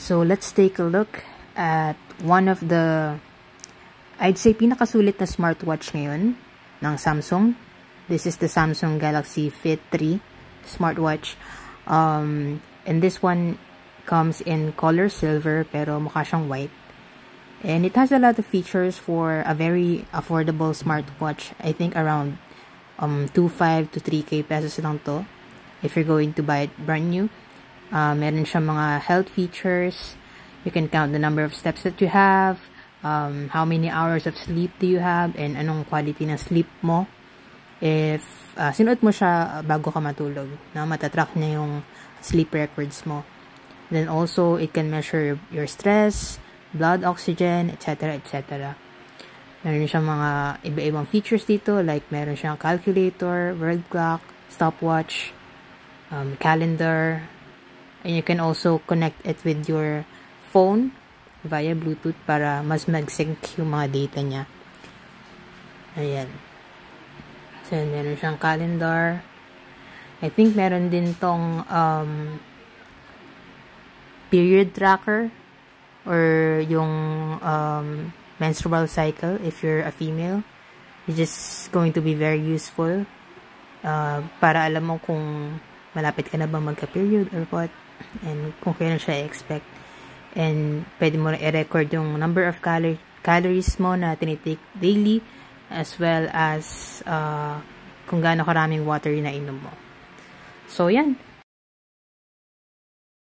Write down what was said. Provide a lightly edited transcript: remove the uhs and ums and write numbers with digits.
So let's take a look at one of the, I'd say, pinakasulit na smartwatch ngayon ng Samsung. This is the Samsung Galaxy Fit 3 smartwatch. And this one comes in color silver pero mukha siyang white. And it has a lot of features for a very affordable smartwatch. I think around 2.5 to 3K pesos lang to if you're going to buy it brand new. Meron siyang mga health features. You can count the number of steps that you have, how many hours of sleep do you have, and anong quality ng sleep mo. If sinuot mo siya bago ka matulog, na matatrack niya yung sleep records mo. Then also, it can measure your stress, blood oxygen, etc. etc. Meron siyang mga iba-ibang features dito, like meron siyang calculator, world clock, stopwatch, calendar, and you can also connect it with your phone via Bluetooth para mas mag-sync yung mga data niya. Ayan. So, meron siyang calendar. I think meron din tong period tracker or yung menstrual cycle if you're a female. It's just going to be very useful para alam mo kung malapit ka na bang magka-period or what, and kung kailan siya i-expect. And pwede mo na i-record yung number of calories mo na tinitake daily, as well as kung gaano karaming water na inom mo. So yan,